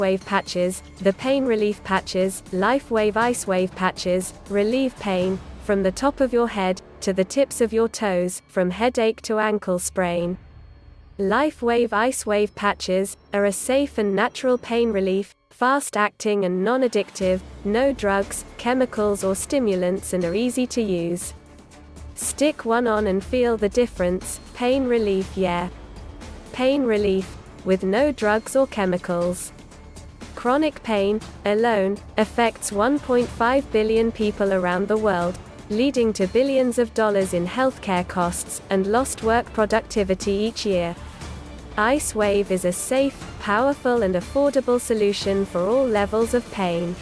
wave patches, the pain relief patches, lifewave icewave patches, relieve pain, from the top of your head, to the tips of your toes, from headache to ankle sprain. Lifewave icewave patches are a safe and natural pain relief, fast-acting and non-addictive, no drugs, chemicals or stimulants, and are easy to use. Stick one on and feel the difference. Pain relief, yeah. Pain relief, with no drugs or chemicals. Chronic pain, alone, affects 1.5 billion people around the world, leading to billions of dollars in healthcare costs and lost work productivity each year. icewave is a safe, powerful and affordable solution for all levels of pain.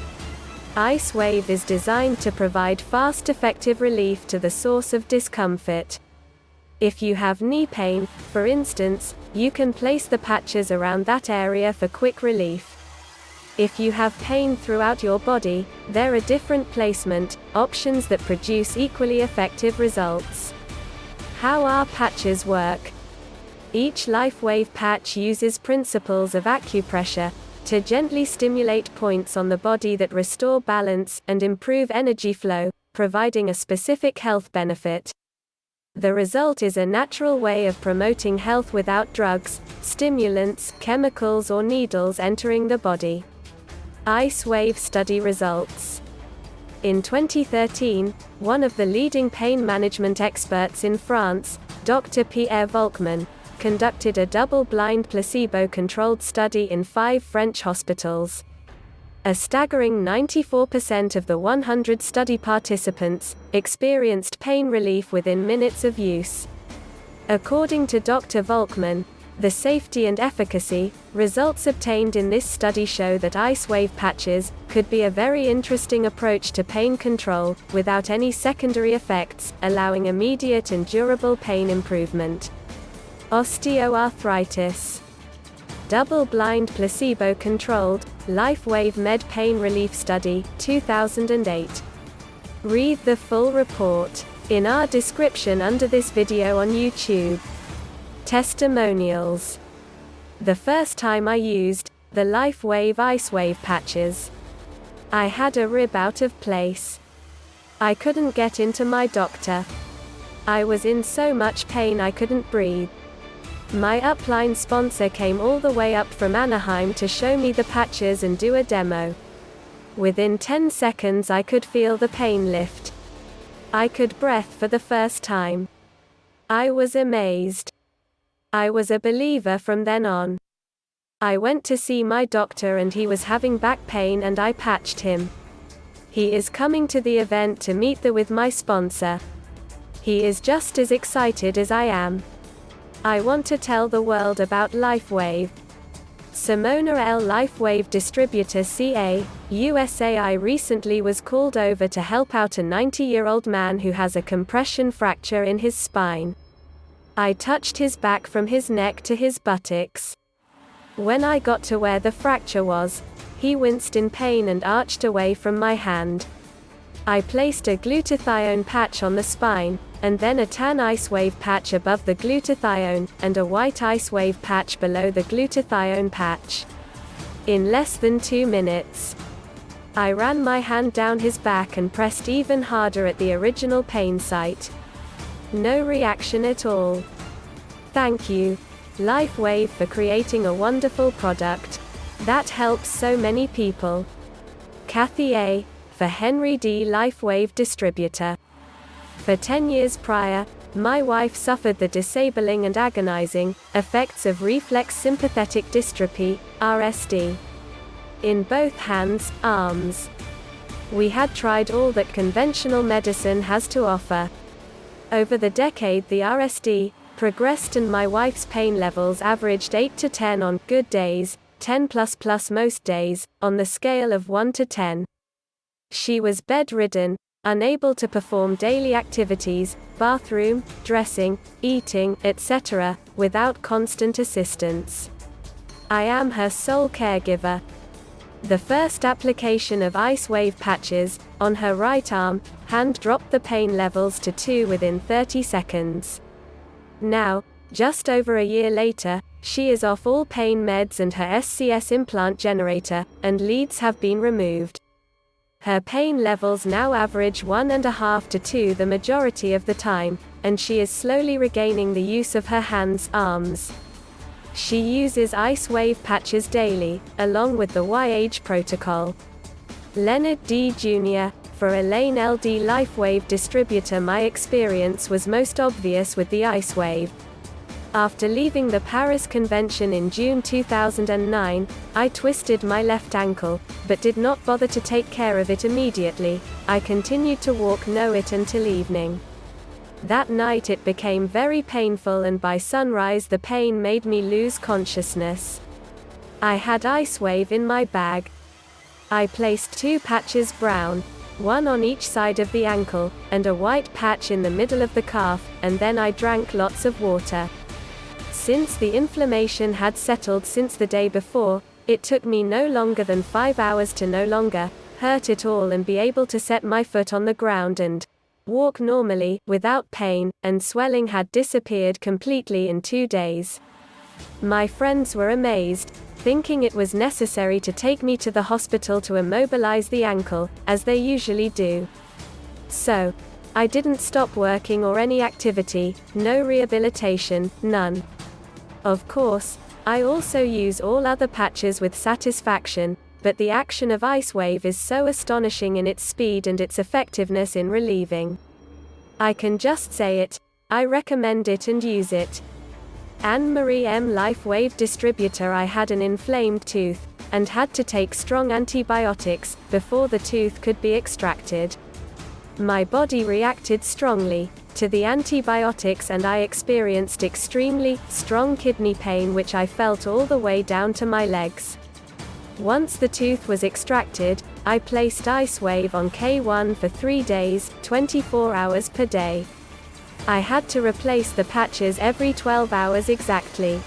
icewave is designed to provide fast, effective relief to the source of discomfort. If you have knee pain, for instance, you can place the patches around that area for quick relief. If you have pain throughout your body, there are different placement options that produce equally effective results. How our patches work. Each lifewave patch uses principles of acupressure to gently stimulate points on the body that restore balance and improve energy flow, providing a specific health benefit. The result is a natural way of promoting health without drugs, stimulants, chemicals or needles entering the body. icewave study results. In 2013, one of the leading pain management experts in France, Dr. Pierre Volkmann, conducted a double-blind placebo-controlled study in 5 French hospitals. A staggering 94% of the 100 study participants experienced pain relief within minutes of use. According to Dr. Volkmann, the safety and efficacy results obtained in this study show that icewave patches could be a very interesting approach to pain control, without any secondary effects, allowing immediate and durable pain improvement. Osteoarthritis. Double-blind placebo-controlled, lifewave med pain relief study, 2008. Read the full report in our description under this video on YouTube. Testimonials. The first time I used the lifewave icewave patches, I had a rib out of place. I couldn't get into my doctor. I was in so much pain I couldn't breathe. My upline sponsor came all the way up from Anaheim to show me the patches and do a demo. Within 10 seconds I could feel the pain lift. I could breathe for the first time. I was amazed. I was a believer from then on. I went to see my doctor and he was having back pain and I patched him. He is coming to the event to meet with my sponsor. He is just as excited as I am. I want to tell the world about lifewave. Simona L. Lifewave Distributor CA, USA. I recently was called over to help out a 90-year-old man who has a compression fracture in his spine. I touched his back from his neck to his buttocks. When I got to where the fracture was, he winced in pain and arched away from my hand. I placed a glutathione patch on the spine, and then a tan icewave patch above the glutathione, and a white icewave patch below the glutathione patch. In less than 2 minutes, I ran my hand down his back and pressed even harder at the original pain site. No reaction at all. Thank you, lifewave, for creating a wonderful product that helps so many people. Kathy A. for Henry D. Lifewave Distributor. For 10 years prior, my wife suffered the disabling and agonizing effects of reflex sympathetic dystrophy, RSD, in both hands, arms. We had tried all that conventional medicine has to offer. Over the decade, the RSD progressed and my wife's pain levels averaged 8 to 10 on good days, 10++ most days, on the scale of 1 to 10. She was bedridden, unable to perform daily activities, bathroom, dressing, eating, etc., without constant assistance. I am her sole caregiver. The first application of icewave patches on her right arm hand dropped the pain levels to 2 within 30 seconds. Now, just over a year later, She is off all pain meds and her SCS implant generator, and leads have been removed. Her pain levels now average 1.5 to 2 the majority of the time, and she is slowly regaining the use of her hands, arms. She uses icewave patches daily, along with the YH protocol. Leonard D. Jr. For Elaine LD lifewave distributor, my experience was most obvious with the icewave. After leaving the Paris convention in June 2009, I twisted my left ankle, but did not bother to take care of it immediately. I continued to walk it until evening. That night it became very painful, and by sunrise the pain made me lose consciousness. I had icewave in my bag. I placed 2 patches, brown, one on each side of the ankle, and a white patch in the middle of the calf, and then I drank lots of water. Since the inflammation had settled since the day before, it took me no longer than 5 hours to no longer hurt at all and be able to set my foot on the ground and walk normally, without pain, and swelling had disappeared completely in 2 days. My friends were amazed, thinking it was necessary to take me to the hospital to immobilize the ankle, as they usually do. So, I didn't stop working or any activity, no rehabilitation, none. Of course, I also use all other patches with satisfaction, but the action of icewave is so astonishing in its speed and its effectiveness in relieving. I can just say it, I recommend it and use it. Anne-Marie M. Lifewave distributor. I had an inflamed tooth, and had to take strong antibiotics, before the tooth could be extracted. My body reacted strongly to the antibiotics and I experienced extremely strong kidney pain, which I felt all the way down to my legs. Once the tooth was extracted, I placed icewave on K1 for 3 days, 24 hours per day. I had to replace the patches every 12 hours exactly.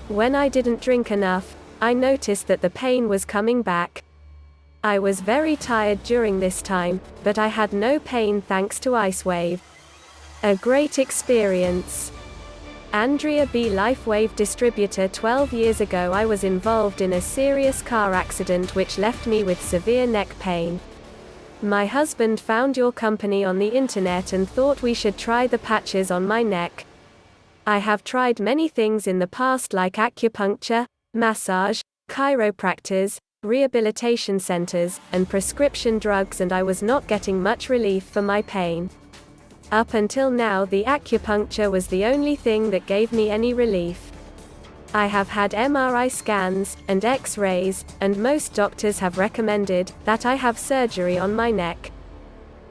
When I didn't drink enough, I noticed that the pain was coming back. I was very tired during this time, but I had no pain thanks to icewave. A great experience. Andrea B. Lifewave distributor. 12 years ago I was involved in a serious car accident which left me with severe neck pain. My husband found your company on the internet and thought we should try the patches on my neck. I have tried many things in the past like acupuncture, massage, chiropractors, rehabilitation centers, and prescription drugs, and I was not getting much relief for my pain. Up until now the acupuncture was the only thing that gave me any relief. I have had MRI scans, and X-rays, and most doctors have recommended that I have surgery on my neck.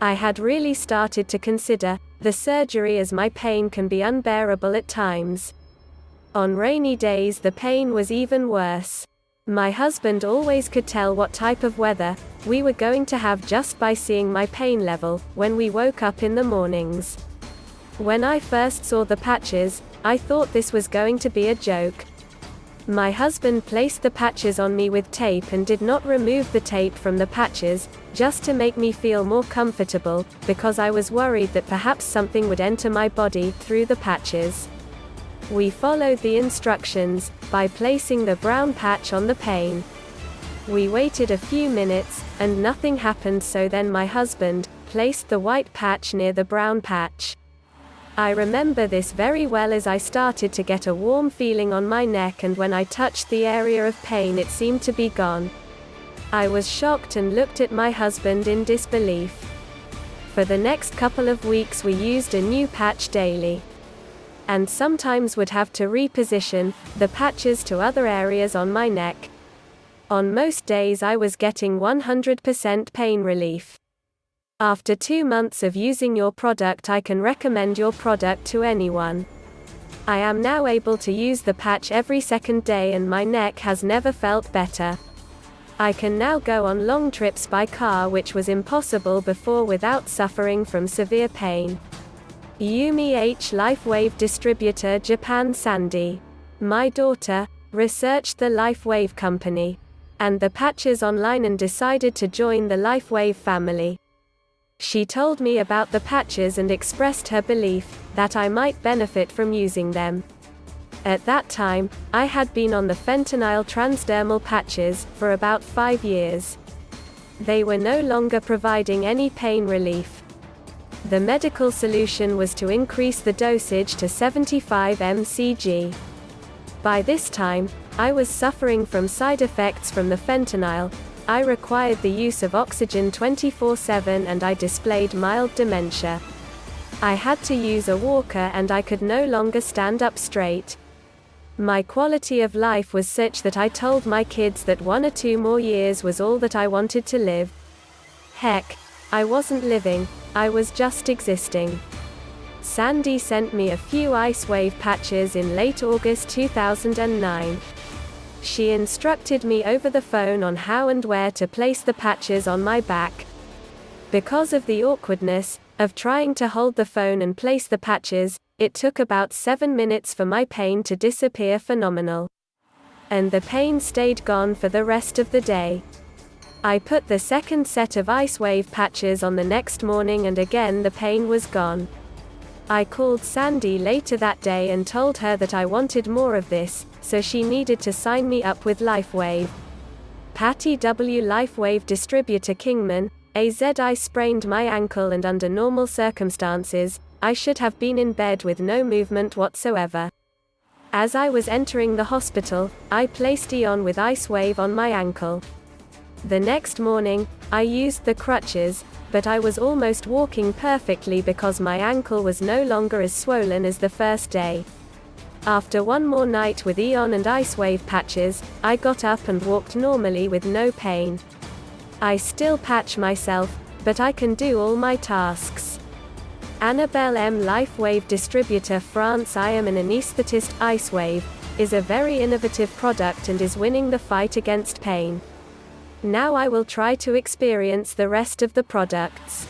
I had really started to consider the surgery as my pain can be unbearable at times. On rainy days the pain was even worse. My husband always could tell what type of weather we were going to have just by seeing my pain level when we woke up in the mornings. When I first saw the patches, I thought this was going to be a joke. My husband placed the patches on me with tape and did not remove the tape from the patches, just to make me feel more comfortable, because I was worried that perhaps something would enter my body through the patches. We followed the instructions by placing the brown patch on the pain. We waited a few minutes, and nothing happened, so then my husband placed the white patch near the brown patch. I remember this very well as I started to get a warm feeling on my neck, and when I touched the area of pain it seemed to be gone. I was shocked and looked at my husband in disbelief. For the next couple of weeks we used a new patch daily, and sometimes would have to reposition the patches to other areas on my neck. On most days I was getting 100% pain relief. After 2 months of using your product, I can recommend your product to anyone. I am now able to use the patch every second day and my neck has never felt better. I can now go on long trips by car, which was impossible before, without suffering from severe pain. Yumi H. Lifewave distributor, Japan. Sandy. My daughter researched the Lifewave company and the patches online and decided to join the Lifewave family. She told me about the patches and expressed her belief that I might benefit from using them. At that time, I had been on the fentanyl transdermal patches for about 5 years. They were no longer providing any pain relief. The medical solution was to increase the dosage to 75 mcg. By this time, I was suffering from side effects from the fentanyl. I required the use of oxygen 24/7 and I displayed mild dementia. I had to use a walker and I could no longer stand up straight. My quality of life was such that I told my kids that 1 or 2 more years was all that I wanted to live. Heck, I wasn't living, I was just existing. Sandy sent me a few icewave patches in late August 2009. She instructed me over the phone on how and where to place the patches on my back. Because of the awkwardness of trying to hold the phone and place the patches, it took about 7 minutes for my pain to disappear phenomenal. And the pain stayed gone for the rest of the day. I put the second set of icewave patches on the next morning and again the pain was gone. I called Sandy later that day and told her that I wanted more of this, so she needed to sign me up with LifeWave. Patty W. LifeWave Distributor Kingman, AZ. I sprained my ankle and under normal circumstances, I should have been in bed with no movement whatsoever. As I was entering the hospital, I placed Eon with icewave on my ankle. The next morning, I used the crutches, but I was almost walking perfectly because my ankle was no longer as swollen as the first day. After one more night with Eon and icewave patches, I got up and walked normally with no pain. I still patch myself, but I can do all my tasks. Annabelle M. LifeWave Distributor France. I am an anesthetist. Icewave is a very innovative product and is winning the fight against pain. Now I will try to experience the rest of the products.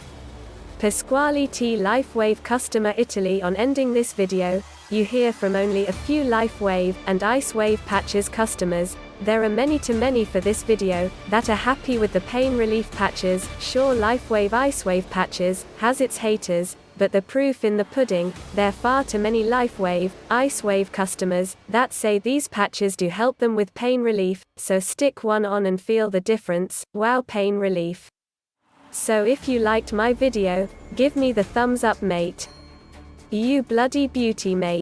Pasquale T. LifeWave Customer Italy. On ending this video, you hear from only a few LifeWave and icewave patches customers. There are many for this video that are happy with the pain relief patches. Sure, LifeWave icewave patches has its haters, but the proof in the pudding. There are far too many LifeWave, icewave customers that say these patches do help them with pain relief, so stick one on and feel the difference. Wow, pain relief. So if you liked my video, give me the thumbs up, mate. You bloody beauty, mate.